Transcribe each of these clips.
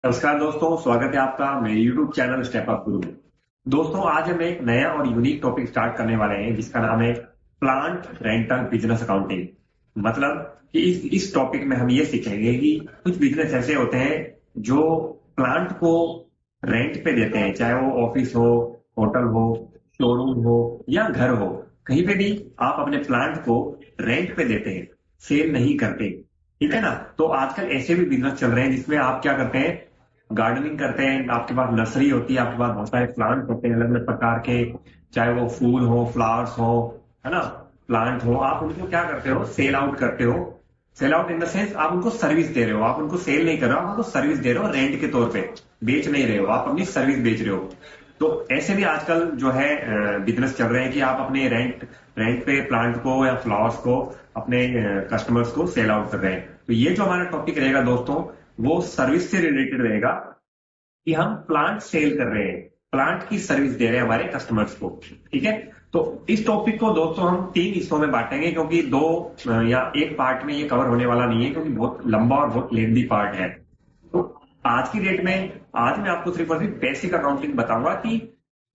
नमस्कार दोस्तों, स्वागत है आपका मेरे YouTube चैनल स्टेप अप गुरु में। दोस्तों, आज हम एक नया और यूनिक टॉपिक स्टार्ट करने वाले हैं जिसका नाम है प्लांट रेंटल बिजनेस अकाउंटिंग। मतलब कि इस टॉपिक में हम ये सीखेंगे कि कुछ बिजनेस ऐसे होते हैं जो प्लांट को रेंट पे देते हैं, चाहे वो ऑफिस हो, होटल हो, शोरूम हो या घर हो। कहीं पे भी आप अपने प्लांट को रेंट पे देते हैं, सेल नहीं करते। ठीक है ना। तो आजकल ऐसे भी बिजनेस चल रहे हैं जिसमें आप क्या करते हैं, गार्डनिंग करते हैं। आपके पास नर्सरी होती है, आपके पास बहुत सारे प्लांट होते हैं अलग अलग प्रकार के, चाहे वो फूल हो, फ्लावर्स हो, है ना, प्लांट हो। आप उनको क्या करते हो, सेल आउट करते हो। Sell out in the sense आप उनको सर्विस दे रहे हो। आप उनको सेल नहीं कर रहे हो, आप उनको सर्विस दे रहे हो रेंट के तौर पे। बेच नहीं रहे हो, आप अपनी सर्विस बेच रहे हो। तो ऐसे भी आजकल जो है बिजनेस चल रहे हैं कि आप अपने रेंट पे प्लांट को या फ्लावर्स को अपने कस्टमर्स को सेल आउट कर रहे हैं। तो ये जो हमारा टॉपिक रहेगा दोस्तों, वो सर्विस से रिलेटेड रहेगा कि हम प्लांट सेल कर रहे हैं, प्लांट की सर्विस दे रहे हैं हमारे कस्टमर्स को। ठीक है। तो इस टॉपिक को दोस्तों हम 3 हिस्सों में बांटेंगे, क्योंकि दो या एक पार्ट में ये कवर होने वाला नहीं है, क्योंकि बहुत लंबा और बहुत लेंथी पार्ट है। तो आज की डेट में आज मैं आपको सिर्फ और सिर्फ बेसिक अकाउंटिंग बताऊंगा कि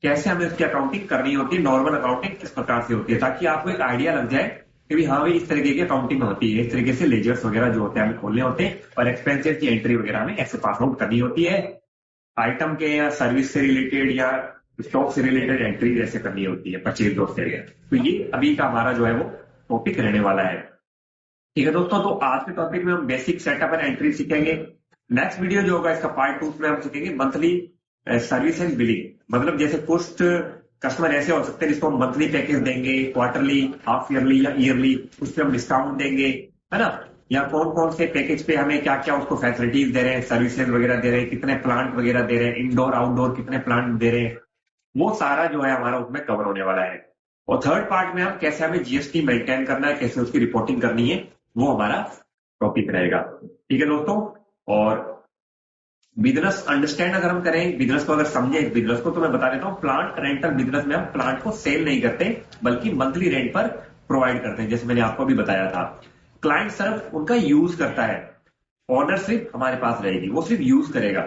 कैसे हमें उसकी अकाउंटिंग करनी होती है, नॉर्मल अकाउंटिंग किस प्रकार से होती है, ताकि आपको एक आइडिया लग जाए कि भी हाँ भाई इस तरीके की अकाउंटिंग होती है, इस तरीके से लेजर्स वगैरह जो होते हैं हमें खोलने होते हैं और एक्सपेंसेस की एंट्री वगैरह हमें ऐसे पास आउट करनी होती है। आइटम के या सर्विस से रिलेटेड या स्टॉक से रिलेटेड एंट्री जैसे करनी होती है, परचेज और सेल। तो ये अभी का हमारा जो है वो टॉपिक रहने वाला है। ठीक है दोस्तों, तो आज के टॉपिक में हम बेसिक सेटअप एंड एंट्री सीखेंगे। नेक्स्ट वीडियो जो होगा इसका पार्ट 2 में हम सीखेंगे मंथली सर्विस एंड बिलिंग। मतलब जैसे कुछ कस्टमर ऐसे हो सकते हैं जिसको हम मंथली पैकेज देंगे, क्वार्टरली, हाफ ईयरली या ईयरली, उस पर हम डिस्काउंट देंगे, है ना। या कौन कौन से पैकेज पे हमें क्या क्या उसको फैसिलिटीज दे रहे हैं, सर्विसेज वगैरह दे रहे हैं, कितने प्लांट वगैरह दे रहे हैं, इंडोर आउटडोर कितने प्लांट दे रहे हैं, वो सारा जो है हमारा उसमें कवर होने वाला है। और थर्ड पार्ट में हम कैसे हमें जीएसटी मेंटेन करना है, कैसे उसकी रिपोर्टिंग करनी है, वो हमारा टॉपिक रहेगा। ठीक है दोस्तों। और बिजनेस अंडरस्टैंड अगर हम करें, बिजनेस को अगर समझें बिजनेस को, तो मैं बता देता हूँ प्लांट रेंटल बिजनेस में हम प्लांट को सेल नहीं करते, बल्कि मंथली रेंट पर प्रोवाइड करते हैं, जैसे मैंने आपको भी बताया था। क्लाइंट सिर्फ उनका यूज करता है, ऑनरशिप हमारे पास रहेगी, वो सिर्फ यूज करेगा।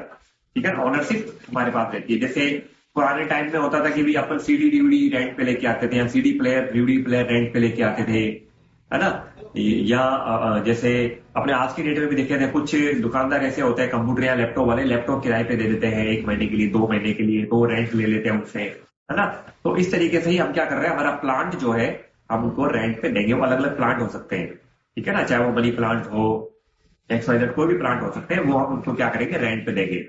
ठीक है, ऑनरशिप हमारे पास रहती है। जैसे पुराने टाइम में होता था कि भी अपन सीडी डीवीडी रेंट पे लेके आते थे, या CD player DVD player rent पे लेके आते थे, है ना। या जैसे अपने आज की डेट में भी देखे थे, कुछ दुकानदार ऐसे होते हैं कंप्यूटर या लैपटॉप वाले, लैपटॉप किराए पे दे देते हैं 1 महीने के लिए, 2 महीने के लिए, तो रेंट ले लेते हैं उनसे, है ना। तो इस तरीके से ही हम क्या कर रहे हैं, हमारा प्लांट जो है हम उनको रेंट पे देंगे। वो अलग अलग प्लांट हो सकते हैं, ठीक है ना, चाहे वो मनी प्लांट हो, XYZ कोई भी प्लांट हो सकते हैं, वो हम उनको क्या करेंगे, रेंट पे देंगे।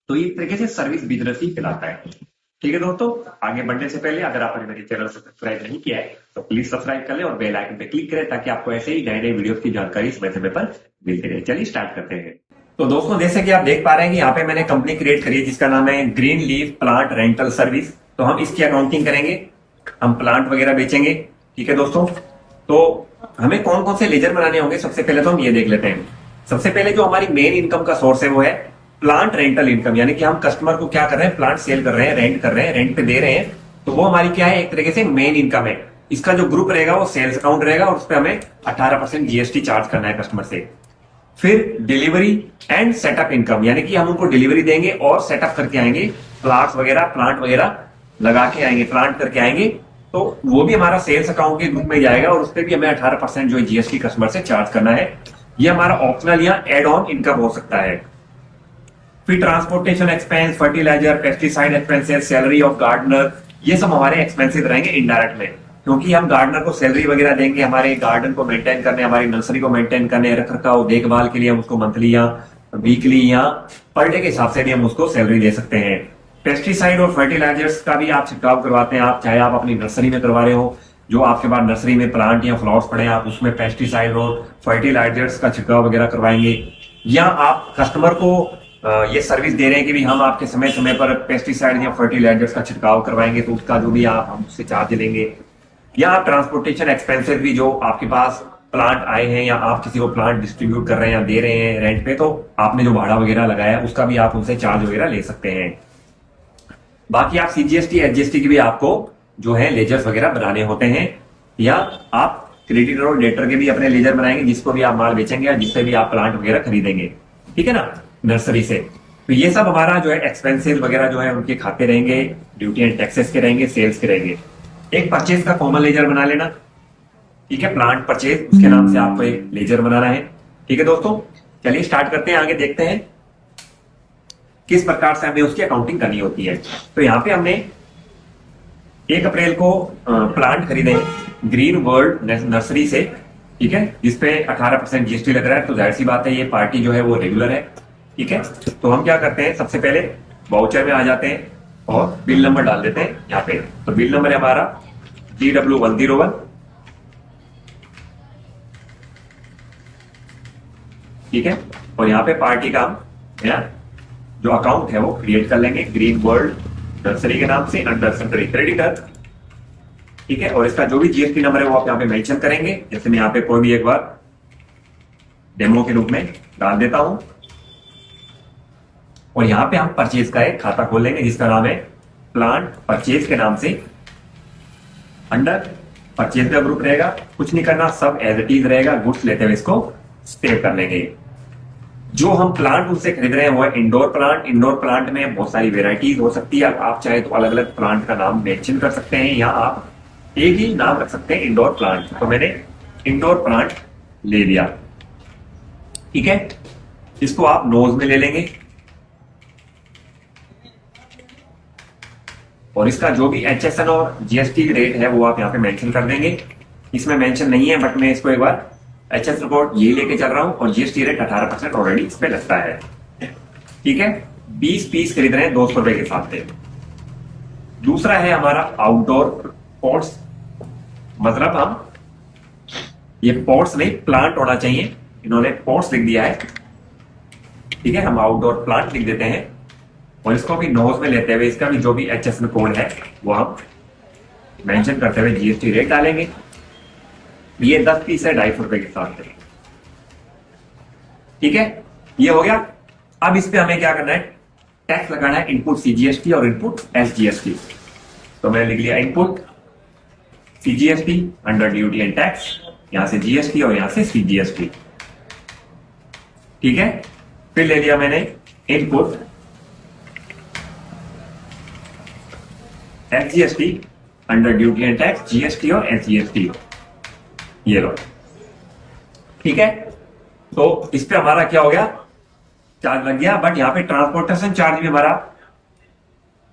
तो ये एक तरीके से सर्विस बिजनेस ही कहलाता है। ठीक है दोस्तों, आगे बढ़ने से पहले अगर आपने मेरे चैनल को सब्सक्राइब नहीं किया है तो प्लीज सब्सक्राइब कर लें और बेल आइकन पे क्लिक करें, ताकि आपको ऐसे ही नए नए वीडियो की जानकारी समय समय पर मिलती रहे। चलिए स्टार्ट करते हैं। तो दोस्तों, जैसे कि आप देख पा रहे हैं कि यहाँ पे मैंने कंपनी क्रिएट करी है जिसका नाम है green leaf plant rental service. तो हम इसकी अकाउंटिंग करेंगे, हम प्लांट वगैरह बेचेंगे। ठीक है दोस्तों, तो हमें कौन कौन से लेजर बनाने होंगे, सबसे पहले तो हम ये देख लेते हैं। सबसे पहले जो हमारी मेन इनकम का सोर्स है वो है प्लांट रेंटल इनकम, यानी कि हम कस्टमर को क्या कर रहे हैं, प्लांट सेल कर रहे हैं, रेंट कर रहे हैं, रेंट पे दे रहे हैं। तो वो हमारी क्या है, एक तरीके से मेन इनकम है। इसका जो ग्रुप रहेगा वो सेल्स अकाउंट रहेगा और उस पर हमें 18% जीएसटी चार्ज करना है कस्टमर से। फिर डिलीवरी एंड सेटअप इनकम, यानी कि हम उनको डिलीवरी देंगे और सेटअप करके आएंगे, प्लांट वगैरह लगा के आएंगे, प्लांट करके आएंगे, तो वो भी हमारा सेल्स अकाउंट के ग्रुप में जाएगा और उस पर भी हमें 18% जो जीएसटी कस्टमर से चार्ज करना है। ये हमारा ऑप्शनल या एड ऑन इनकम हो सकता है। फिर transportation expense, fertilizer, pesticide expenses, salary of gardener, ये सब हमारे एक्सपेंसेस रहेंगे इनडायरेक्ट में, क्योंकि हम गार्डनर को सैलरी वगैरह देंगे हमारे गार्डन को मेंटेन करने, हमारी नर्सरी को मेंटेन करने, रख रखाव देखभाल के लिए हम उसको मंथली या वीकली या पर डे के हिसाब से भी हम उसको सैलरी दे सकते हैं। पेस्टिसाइड और फर्टिलाइजर्स का भी आप छिड़काव करवाते हैं, आप चाहे आप अपनी नर्सरी में करवा रहे हो, जो आपके पास नर्सरी में प्लांट या फ्लावर्स पड़े हैं, आप उसमें पेस्टिसाइड और फर्टिलाइजर्स का छिड़काव वगैरह करवाएंगे। या आप कस्टमर को ये सर्विस दे रहे हैं कि भी हम आपके समय समय पर पेस्टिसाइड या फर्टिलाइजर्स का छिड़काव करवाएंगे, तो उसका जो भी आप हम उससे चार्ज लेंगे। या आप ट्रांसपोर्टेशन एक्सपेंसेस भी, जो आपके पास प्लांट आए हैं या आप किसी को प्लांट डिस्ट्रीब्यूट कर रहे हैं या दे रहे हैं रेंट पे, तो आपने जो भाड़ा वगैरह लगाया है उसका भी आप उनसे चार्ज वगैरह ले सकते हैं। बाकी आप सीजीएसटी एचजीएसटी की भी आपको जो है लेजर्स वगैरह बनाने होते हैं, या आप क्रेडिटर और डेटर के भी अपने लेजर बनाएंगे, जिसको भी आप माल बेचेंगे या जिससे भी आप प्लांट वगैरह खरीदेंगे। ठीक है ना। नर्सरी से। तो ये सब हमारा जो है एक्सपेंसेस वगैरह जो है उनके खाते रहेंगे, ड्यूटी एंड टैक्सेस के रहेंगे, सेल्स के रहेंगे। एक परचेज का कॉमन लेजर बना लेना, ठीक है, प्लांट परचेज, उसके नाम से आपको एक लेजर बनाना है। ठीक है दोस्तों, चलिए स्टार्ट करते हैं, आगे देखते हैं किस प्रकार से हमें उसकी अकाउंटिंग करनी होती है। तो यहाँ पे हमने 1 अप्रैल को प्लांट खरीदे ग्रीन वर्ल्ड नर्सरी से, ठीक है, जिसपे 18% जीएसटी लग रहा है। तो जाहिर सी बात है ये पार्टी जो है वो रेगुलर है, ठीक है। तो हम क्या करते हैं, सबसे पहले वाउचर में आ जाते हैं और बिल नंबर डाल देते हैं यहाँ पे। तो बिल नंबर है हमारा GW101, ठीक है। और यहाँ पे पार्टी का हम जो अकाउंट है वो क्रिएट कर लेंगे ग्रीन वर्ल्ड नर्सरी के नाम से अंडर सन्ड्री क्रेडिटर, ठीक है। और इसका जो भी जीएसटी नंबर है वो आप यहाँ पे मेंशन करेंगे। जैसे मैं यहाँ पे कोई भी एक बार डेमो के रूप में डाल देता हूं। और यहाँ पे हम परचेज का एक खाता खोल लेंगे जिसका नाम है प्लांट परचेज के नाम से। अंडर परचेज का ग्रुप रहेगा, कुछ नहीं करना, सब एज इट इज रहेगा, गुड्स लेते हुए इसको सेव कर लेंगे। जो हम प्लांट उनसे खरीद रहे हैं वो है इंडोर प्लांट। इंडोर प्लांट में बहुत सारी वेराइटीज हो सकती है, आप चाहे तो अलग अलग प्लांट का नाम मेंशन कर सकते हैं या आप एक ही नाम रख सकते हैं इंडोर प्लांट। तो मैंने इंडोर प्लांट ले लिया, ठीक है। इसको आप नोज में ले लेंगे और इसका जो भी HSN और GST रेट है वो आप यहाँ पे मेंशन कर देंगे। इसमें मेंशन नहीं है बट मैं इसको एक बार HS रिपोर्ट ये लेके चल रहा हूं और GST रेट 18% ऑलरेडी इस पे लगता है, ठीक है। 20 पीस खरीद रहे हैं 200 रुपए के हिसाब से। दूसरा है हमारा आउटडोर पॉट्स, मतलब हम ये पॉट्स नहीं प्लांट होना चाहिए, इन्होंने पॉट्स लिख दिया है, ठीक है। हम आउटडोर प्लांट लिख देते हैं और इसको भी नोज में लेते हुए इसका भी जो भी HSN कोड है वो हम मेंशन करते हुए GST रेट डालेंगे। ये 10 पीस है 250 रुपए के साथ, ठीक है। ये हो गया। अब इस पे हमें क्या करना है, टैक्स लगाना है, इनपुट CGST और इनपुट SGST। तो मैंने लिख लिया input CGST under duty and tax, यहां से GST और यहां से CGST, ठीक है। फिर ले लिया मैंने input SGST under duty and tax, GST और SGST, ये लो, ठीक है। तो इस पे हमारा क्या हो गया, चार्ज लग गया। बट यहाँ पे ट्रांसपोर्टेशन चार्ज भी हमारा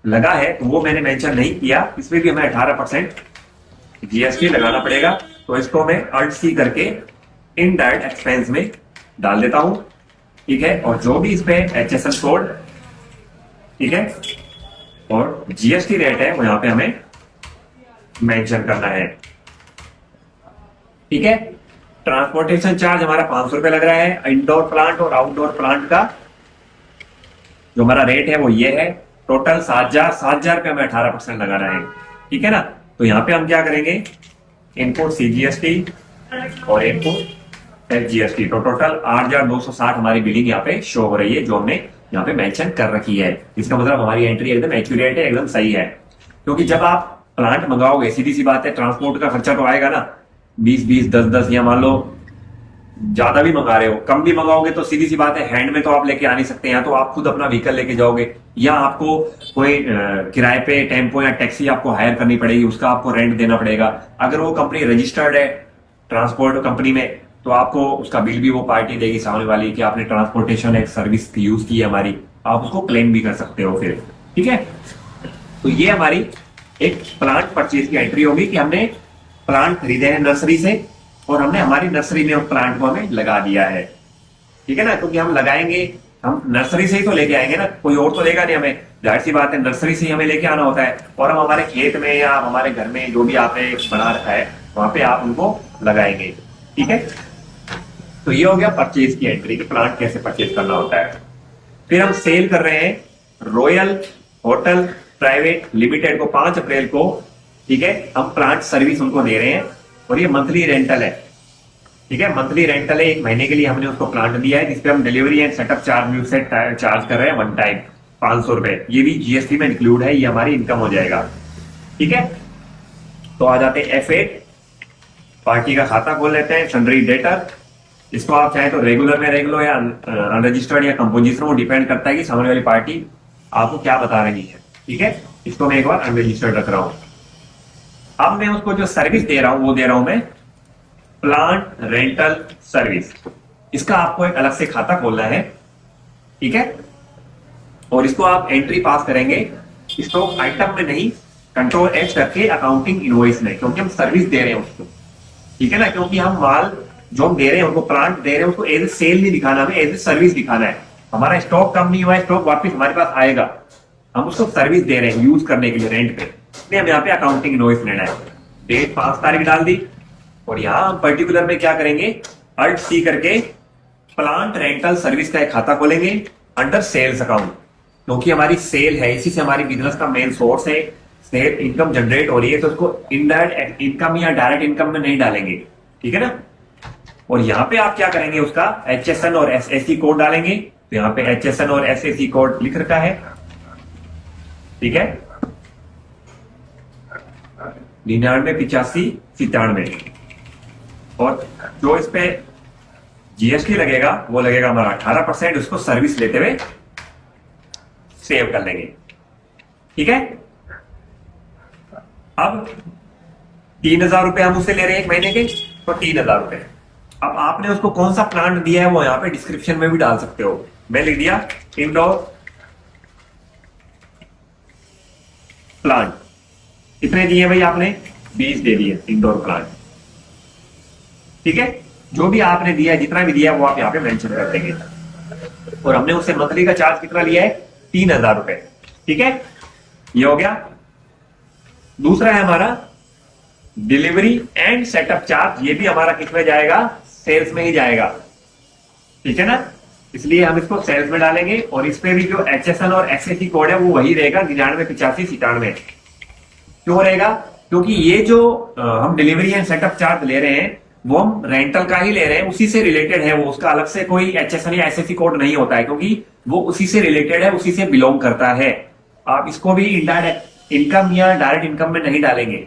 लगा है तो वो मैंने मेंशन नहीं किया, इसमें भी हमें 18% GST लगाना पड़ेगा। तो इसको मैं अल्ट C करके इनडायरेक्ट एक्सपेंस में डाल देता हूं, ठीक है। और जो भी इस पे HSN कोड, ठीक है, और GST रेट है वो यहाँ पे हमें मेंशन करना है, ठीक है। ट्रांसपोर्टेशन चार्ज हमारा 500 रुपए लग रहा है। इंडोर प्लांट और आउटडोर प्लांट का जो हमारा रेट है वो ये है। टोटल 7,000 रुपए हमें 18% लगाना है, ठीक है ना। तो यहाँ पे हम क्या करेंगे, इनपुट CGST और इनपुट SGST, तो टोटल 8,260 हमारी बिलिंग यहाँ पे शो हो रही है जो हमने यहाँ पे मेंशन कर रखी है। इसका मतलब हमारी एंट्री एकदम एक्यूरेट है, एकदम सही है। क्योंकि जब आप प्लांट मंगाओगे सीधी सी बात है ट्रांसपोर्ट का खर्चा तो आएगा ना, 20-20, 10-10 या मान लो ज्यादा भी मंगा रहे हो, कम भी मंगाओगे तो सीधी सी बात है हैंड में तो आप लेके आ नहीं सकते। या तो आप खुद अपना व्हीकल लेके जाओगे या आपको कोई किराए पे टेम्पो या टैक्सी आपको हायर करनी पड़ेगी, उसका आपको रेंट देना पड़ेगा। अगर वो कंपनी रजिस्टर्ड है ट्रांसपोर्ट कंपनी में तो आपको उसका बिल भी वो पार्टी देगी सामने वाली कि आपने ट्रांसपोर्टेशन एक सर्विस यूज की है हमारी, आप उसको क्लेम भी कर सकते हो फिर, ठीक है। तो ये हमारी एक प्लांट परचेज की एंट्री होगी कि हमने प्लांट खरीदे हैं नर्सरी से और हमने हमारी नर्सरी में प्लांट को हमें लगा दिया है, ठीक है ना। क्योंकि हम लगाएंगे, हम नर्सरी से ही तो लेके आएंगे ना, कोई और तो लेगा नहीं हमें, जाहिर सी बात है नर्सरी से ही हमें लेके आना होता है। और हम हमारे खेत में या हमारे घर में जो भी आपने बना रखा है वहां पे आप उनको लगाएंगे, ठीक है। तो ये हो गया परचेज की एंट्री कि प्लांट कैसे परचेज करना होता है। फिर हम सेल कर रहे हैं रॉयल होटल प्राइवेट लिमिटेड को 5 अप्रैल को, ठीक है। हम प्लांट सर्विस उनको दे रहे हैं और ये मंथली रेंटल है, ठीक है। मंथली रेंटल है, 1 महीने के लिए हमने उसको प्लांट दिया है जिसपे हम डिलीवरी एंड सेटअप चार्ज से चार्ज कर रहे हैं 1 टाइम 500 रुपए। ये भी GST में इंक्लूड है, ये हमारी इनकम हो जाएगा, ठीक है। तो आ जाते हैं F8, पार्टी का खाता खोल लेते हैं, सन्ड्री डेटर, इसको आप चाहे तो रेगुलर में रेगुलर या अनरजिस्टर्ड या कंपोजिशन, वो डिपेंड करता है कि सामने वाली पार्टी आपको क्या बता रही है। ठीक है, इसको मैं एक बार अनरजिस्टर्ड रख रहा हूं। अब मैं उसको जो सर्विस दे रहा हूं वो दे रहा हूं मैं प्लांट रेंटल सर्विस। इसका आपको एक अलग से खाता खोलना है। ठीक है, और इसको आप एंट्री पास करेंगे स्टॉक आइटम में नहीं, कंट्रोल एच करके अकाउंटिंग इनवॉइस में, क्योंकि हम सर्विस दे रहे हैं उसको। ठीक है ना, क्योंकि हम माल जो हम दे रहे हैं उनको, प्लांट दे रहे हैं उसको एज ए सेल नहीं दिखाना, हमें एज ए सर्विस दिखाना है। हमारा स्टॉक कम नहीं हुआ है, स्टॉक वापस हमारे पास आएगा, हम उसको सर्विस दे रहे हैं यूज करने के लिए रेंट पे, इसलिए हम यहाँ पे अकाउंटिंग इनवॉइस लेना है। डेट 5 तारीख डाल दी, और यहाँ हम पर्टिकुलर में क्या करेंगे, अल्ट सी करके प्लांट रेंटल सर्विस का एक खाता खोलेंगे अंडर सेल्स अकाउंट, क्योंकि हमारी सेल है, इसी से हमारी बिजनेस का मेन सोर्स है, सेल इनकम जनरेट हो रही है, तो उसको इनडायरेक्ट इनकम या डायरेक्ट इनकम में नहीं डालेंगे। ठीक है ना, और यहाँ पे आप क्या करेंगे, उसका HSN और SAC कोड डालेंगे। तो यहाँ पे HSN और SAC कोड लिख रखा है। ठीक है, 998597, और जो इस पे GST लगेगा वो लगेगा हमारा 18%, उसको सर्विस लेते हुए सेव कर लेंगे। ठीक है, अब 3000 रुपए हम उससे ले रहे हैं एक महीने के, तो 3000 रुपए। अब आपने उसको कौन सा प्लांट दिया है वो यहाँ पे डिस्क्रिप्शन में भी डाल सकते हो। मैं लिख दिया इंडोर प्लांट, कितने दिए भाई आपने, 20 दे दिए इंडोर प्लांट। ठीक है, जो भी आपने दिया है, जितना भी दिया है वो आप यहाँ पे मेंशन कर देंगे। और हमने उससे मंथली का चार्ज कितना लिया है, 3000 रुपए। ठीक है, ये हो गया। दूसरा है हमारा डिलीवरी एंड सेटअप चार्ज, ये भी हमारा किसमें जाएगा, सेल्स में ही जाएगा। ठीक है ना, इसलिए हम इसको सेल्स में डालेंगे, और इस पे भी जो HSN और SAC कोड है वो वही रहेगा, 998597। क्यों रहेगा, क्योंकि ये जो हम डिलीवरी एंड सेटअप चार्ज ले रहे हैं वो हम रेंटल का ही ले रहे हैं, उसी से रिलेटेड है वो, उसका अलग से कोई HSN या SAC कोड नहीं होता है, क्योंकि वो उसी से रिलेटेड है, उसी से बिलोंग करता है। आप इसको भी इनडायरेक्ट इनकम या डायरेक्ट इनकम में नहीं डालेंगे।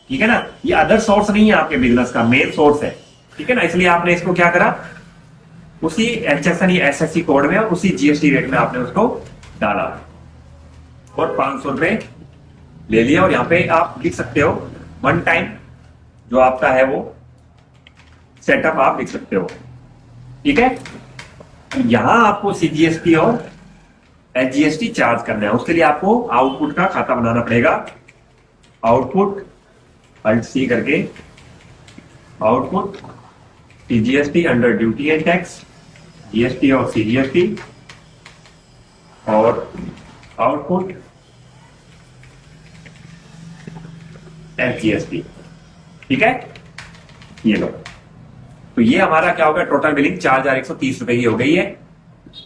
ठीक है ना, ये अदर सोर्स नहीं है आपके बिजनेस का, मेन सोर्स है। ठीक है ना, इसलिए आपने इसको क्या करा, उसी HSN या SAC कोड में और उसी GST रेट में आपने उसको डाला, और 500 रुपए ले लिया। और यहाँ पे आप लिख सकते हो वन टाइम जो आपका है वो सेटअप आप लिख सकते हो। ठीक है, यहां आपको CGST और HGST चार्ज करना है, उसके लिए आपको आउटपुट का खाता बनाना पड़ेगा। आउटपुट अल्ट सी करके output CGST under duty and tax, GST और CGST, और आउटपुट HGST। ठीक है, ये लो, तो ये हमारा क्या होगा, टोटल बिलिंग 4130 रुपए की हो गई है।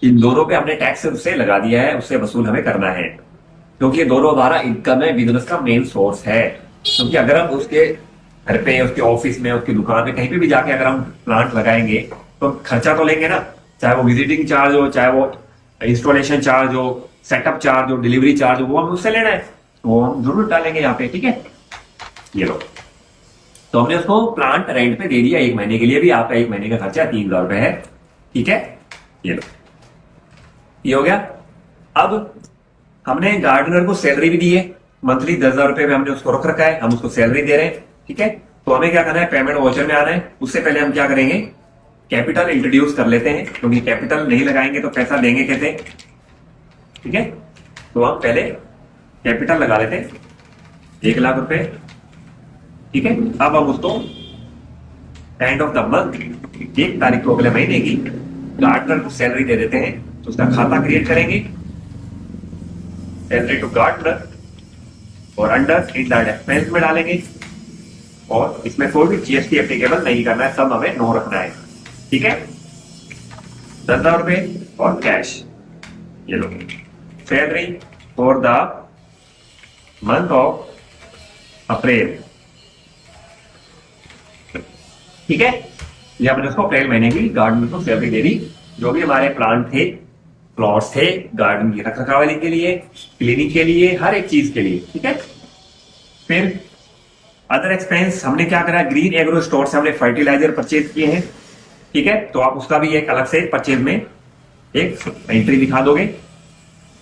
इन दोनों पे हमने टैक्स उससे लगा दिया है, उससे वसूल हमें करना है, क्योंकि ये दोनों हमारा इनकम है, बिजनेस का मेन सोर्स है। क्योंकि अगर हम उसके घर पे, उसके ऑफिस में, उसकी दुकान में, कहीं पे भी जाके अगर हम प्लांट लगाएंगे तो खर्चा तो लेंगे ना, चाहे वो विजिटिंग चार्ज हो, चाहे वो इंस्टॉलेशन चार्ज हो, सेटअप चार्ज हो, डिलीवरी चार्ज हो, वो हम उससे लेना है, वो हम जरूर डालेंगे यहाँ पे। ठीक है, ये लो, तो हमने उसको प्लांट रेंट पे दे दिया एक महीने के लिए भी, आपका एक महीने का खर्चा 3000 रुपए है। ठीक है, ये लो, ये हो गया। अब हमने गार्डनर को सैलरी भी दी है, मंथली 10,000 रुपए में हमने उसको रख रखा है, हम उसको सैलरी दे रहे हैं। ठीक है, तो हमें क्या करना है, पेमेंट वाउचर में आना है। उससे पहले हम क्या करेंगे, कैपिटल इंट्रोड्यूस कर लेते हैं, क्योंकि कैपिटल नहीं लगाएंगे तो पैसा देंगे कैसे। ठीक है, तो हम पहले कैपिटल लगा लेते हैं 1 लाख रुपए। ठीक है, अब हम उसको एंड ऑफ द मंथ 1 तारीख को अगले महीने की गार्डनर को सैलरी दे देते हैं। तो उसका खाता क्रिएट करेंगे, सैलरी टू गार्डनर, और अंडर इनडायरेक्ट एक्सपेंस में डालेंगे, और इसमें कोई भी GST एप्लीकेबल नहीं करना है, सब हमें नो रखना है। ठीक है, 10,000 रुपए और कैश, ये लो, salary for the month of April. ठीक है, ये हमने उसको अप्रैल महीने की गार्डन को सैलरी दे दी। जो भी हमारे प्लांट थे, प्लॉट्स थे, गार्डन की रख रखाव के लिए, क्लीनिंग के लिए, हर एक चीज के लिए। ठीक है, फिर अदर एक्सपेंस हमने क्या करा, ग्रीन एग्रो स्टोर से हमने फर्टिलाइजर परचेज किए हैं। ठीक है, तो आप उसका भी एक अलग से परचेज में एक एंट्री दिखा दोगे।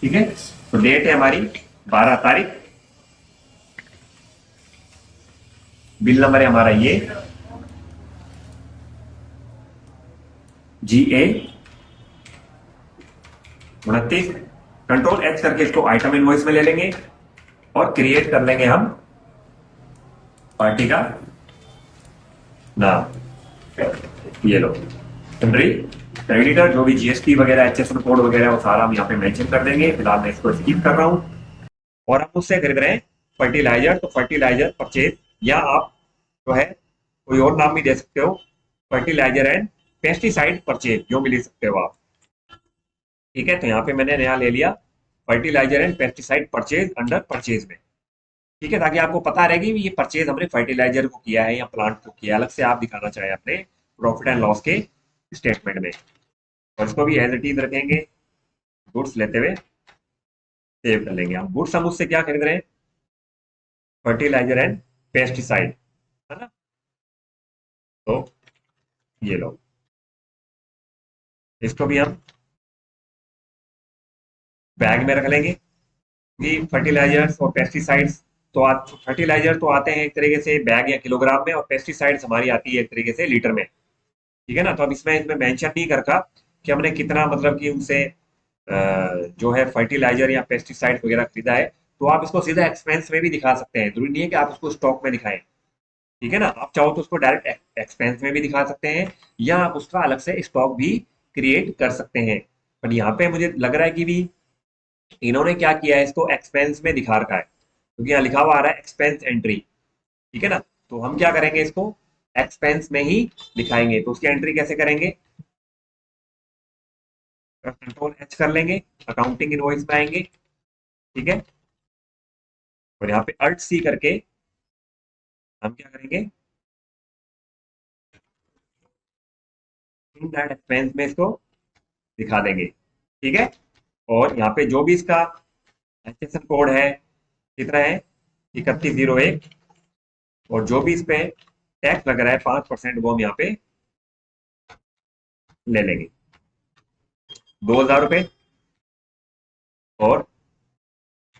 ठीक है, तो डेट है हमारी 12 तारीख, बिल नंबर है हमारा ये GA 29। कंट्रोल H करके इसको आइटम इनवॉइस में ले लेंगे और क्रिएट कर लेंगे हम पार्टी का नाम। ये लो एंट्री क्रेडिटर, जो भी GST वगैरह HSN कोड वगैरह वो सारा हम यहाँ पे मेंशन कर देंगे। फिलहाल मैं इसको स्किप कर रहा हूँ। और हम उससे खरीद रहे हैं फर्टिलाइजर, तो फर्टिलाइजर परचेज, या आप जो है कोई और नाम भी दे सकते हो, फर्टिलाइजर एंड पेस्टिसाइड परचेज, जो भी ले सकते हो आप। ठीक है, तो यहाँ पे मैंने नया ले लिया fertilizer and pesticide purchase under purchase में। ठीक है, ताकि आपको पता रहेगी ये परचेज हमने फर्टिलाइजर को किया है या प्लांट को किया है, अलग से आप दिखाना चाहे अपने प्रॉफिट एंड लॉस के स्टेटमेंट में। और इसको भी एज इट इज रखेंगे, गुड्स लेते हुए सेव कर लेंगे। हम गुड्स हम उससे क्या खरीद रहे हैं, फर्टिलाइजर एंड पेस्टिसाइड, है ना। तो ये लो, इसको भी हम बैग में रख लेंगे कि फर्टिलाइजर्स और पेस्टिसाइड्स, तो फर्टिलाइजर तो आते हैं एक तरीके से बैग या किलोग्राम में, और पेस्टिसाइड्स हमारी आती है एक तरीके से लीटर में। ठीक है ना, तो अब इसमें इसमें मेंशन नहीं करता कि हमने कितना मतलब कि उनसे जो है फर्टिलाइजर या पेस्टिसाइड वगैरह खरीदा है। तो आप इसको सीधा एक्सपेंस में भी दिखा सकते हैं, जरूरी नहीं है कि आप उसको स्टॉक में दिखाएं। ठीक है ना, आप चाहो तो उसको डायरेक्ट एक्सपेंस में भी दिखा सकते हैं, या आप उसका अलग से स्टॉक भी क्रिएट कर सकते हैं। पर यहाँ पे मुझे लग रहा है कि भी इन्होंने क्या किया है, इसको एक्सपेंस में दिखा रखा है, क्योंकि यहाँ लिखा हुआ आ रहा है एक्सपेंस एंट्री। ठीक है ना, तो हम क्या करेंगे, इसको एक्सपेंस में ही दिखाएंगे। तो उसकी एंट्री कैसे करेंगे, कंट्रोल H कर लेंगे, अकाउंटिंग इनवॉइस में आएंगे। ठीक है, और यहाँ पे Alt C करके हम क्या करेंगे, इन दैट एक्सपेंस में इसको दिखा देंगे। ठीक है, और यहाँ पे जो भी इसका HSN कोड है कितना है, 3101, और जो भी इस पे टैक्स लग रहा है 5%, वो हम यहाँ पे ले लेंगे 2000 रुपये। और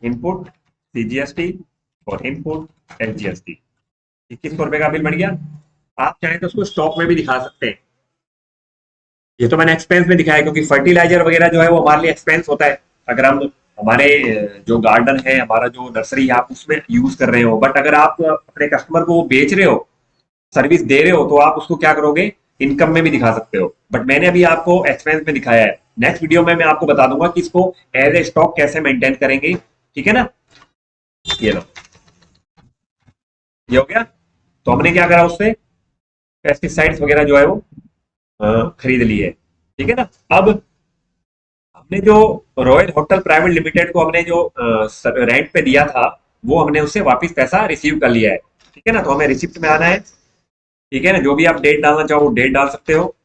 इनपुट CGST और इनपुट SGST, 2100 रुपये का बिल बन गया। आप चाहें तो उसको स्टॉक में भी दिखा सकते हैं। ये तो मैंने एक्सपेंस में दिखाया, क्योंकि फर्टिलाइजर वगैरह जो है वो हमारे लिए एक्सपेंस होता है। अगर हम हमारे जो गार्डन है, हमारा जो नर्सरी है, आप उसमें यूज कर रहे हो, बट अगर आप अपने कस्टमर को बेच रहे हो, सर्विस दे रहे हो, तो आप उसको क्या करोगे, इनकम में भी दिखा सकते हो। बट मैंने अभी आपको एक्सपेंस में दिखाया है। नेक्स्ट वीडियो में मैं आपको बता दूंगा कि इसको एज ए स्टॉक कैसे मेंटेन करेंगे। ठीक है ना, ये लो, ये हो गया। तो हमने क्या करा, उससे पेस्टिसाइड्स वगैरह जो है वो खरीद ली है। ठीक है ना, अब हमने जो रॉयल होटल प्राइवेट लिमिटेड को हमने जो रेंट पे दिया था, वो हमने उससे वापस पैसा रिसीव कर लिया है। ठीक है ना, तो हमें रिसिप्ट में आना है। ठीक है ना, जो भी आप डेट डालना चाहो वो डेट डाल सकते हो।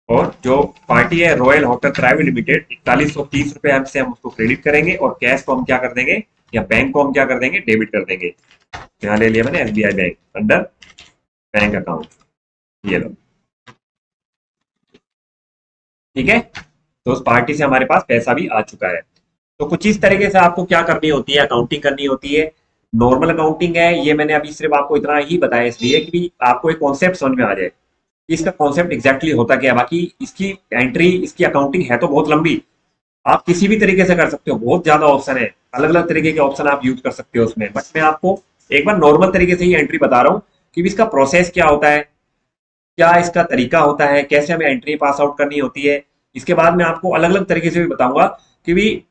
और जो पार्टी है रॉयल होटल प्राइवेट लिमिटेड, 4130 रुपये हमसे हम उसको क्रेडिट करेंगे, और कैश को हम क्या कर देंगे, या बैंक को हम क्या कर देंगे, डेबिट कर देंगे। यहाँ ले लिया मैंने SBI bank under bank account, ये लो। ठीक है, तो उस पार्टी से हमारे पास पैसा भी आ चुका है। तो कुछ इस तरीके से आपको क्या करनी होती है, अकाउंटिंग करनी होती है। नॉर्मल अकाउंटिंग है ये, मैंने अभी सिर्फ आपको इतना ही बताया इसलिए कि आपको एक कॉन्सेप्ट समझ में आ जाए इसका कॉन्सेप्ट एग्जैक्टली होता क्या है। बाकी इसकी एंट्री, इसकी अकाउंटिंग है तो बहुत लंबी, आप किसी भी तरीके से कर सकते हो, बहुत ज्यादा ऑप्शन है, अलग अलग तरीके के ऑप्शन आप यूज कर सकते हो उसमें। बट मैं आपको एक बार नॉर्मल तरीके से ही एंट्री बता रहा हूँ कि इसका प्रोसेस क्या होता है, क्या इसका तरीका होता है, कैसे हमें एंट्री पास आउट करनी होती है। इसके बाद मैं आपको अलग अलग तरीके से भी बताऊंगा कि भी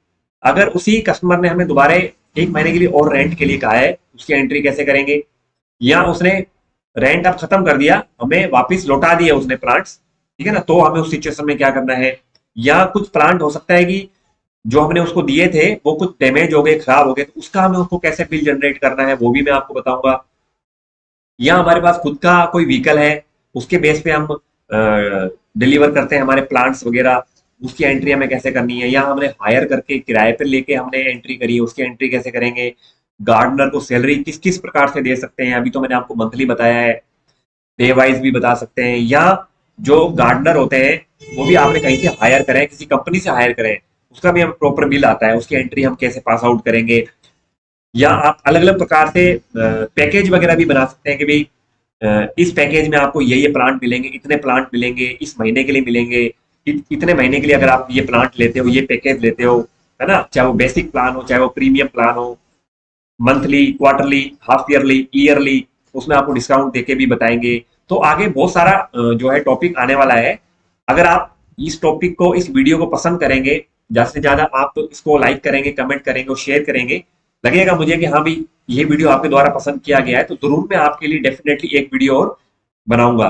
अगर उसी कस्टमर ने हमें दोबारा 1 महीने के लिए और रेंट के लिए कहा है, उसकी एंट्री कैसे करेंगे, या उसने रेंट अब खत्म कर दिया, हमें वापस लौटा दिया उसने प्लांट्स। ठीक है ना, तो हमें उस सिचुएशन में क्या करना है। या कुछ प्लांट हो सकता है कि जो हमने उसको दिए थे वो कुछ डैमेज हो गए, खराब हो गए, तो उसका हमें उसको कैसे बिल जनरेट करना है, वो भी मैं आपको बताऊंगा। या हमारे पास खुद का कोई व्हीकल है, उसके बेस पे हम डिलीवर करते हैं हमारे प्लांट्स वगैरह, उसकी एंट्री हमें कैसे करनी है। या हमने हायर करके किराए पर लेके हमने एंट्री करी है, उसकी एंट्री कैसे करेंगे। गार्डनर को सैलरी किस किस प्रकार से दे सकते हैं, अभी तो मैंने आपको मंथली बताया है, डे वाइज भी बता सकते हैं। या जो गार्डनर होते हैं वो भी आपने कहीं से हायर करें, किसी कंपनी से हायर करें, उसका भी हमें प्रॉपर बिल आता है, उसकी एंट्री हम कैसे पास आउट करेंगे। या आप अलग अलग प्रकार से पैकेज वगैरह भी बना सकते हैं कि भाई इस पैकेज में आपको ये प्लांट मिलेंगे, इतने प्लांट मिलेंगे, इस महीने के लिए मिलेंगे, इतने महीने के लिए अगर आप ये प्लांट लेते हो, ये पैकेज लेते हो, है ना, चाहे वो बेसिक प्लान हो, चाहे वो प्रीमियम प्लान हो, monthly, quarterly, half yearly, yearly, उसमें आपको डिस्काउंट देके भी बताएंगे। तो आगे बहुत सारा जो है टॉपिक आने वाला है। अगर आप इस टॉपिक को, इस वीडियो को पसंद करेंगे, ज्यादा से ज्यादा आप इसको लाइक करेंगे, कमेंट करेंगे और शेयर करेंगे, लगेगा मुझे कि हाँ भाई ये वीडियो आपके द्वारा पसंद किया गया है, तो जरूर मैं आपके लिए डेफिनेटली एक वीडियो और बनाऊंगा।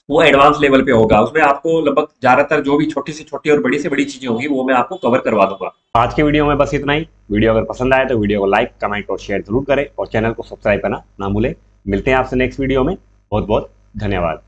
वो एडवांस लेवल पे होगा, उसमें आपको लगभग ज्यादातर जो भी छोटी से छोटी और बड़ी से बड़ी चीजें होंगी वो मैं आपको कवर करवा दूंगा। आज की वीडियो में बस इतना ही। वीडियो अगर पसंद आए तो वीडियो को लाइक, कमेंट और शेयर जरूर करें और चैनल को सब्सक्राइब करना ना भूलें। मिलते हैं आपसे नेक्स्ट वीडियो में। बहुत बहुत धन्यवाद।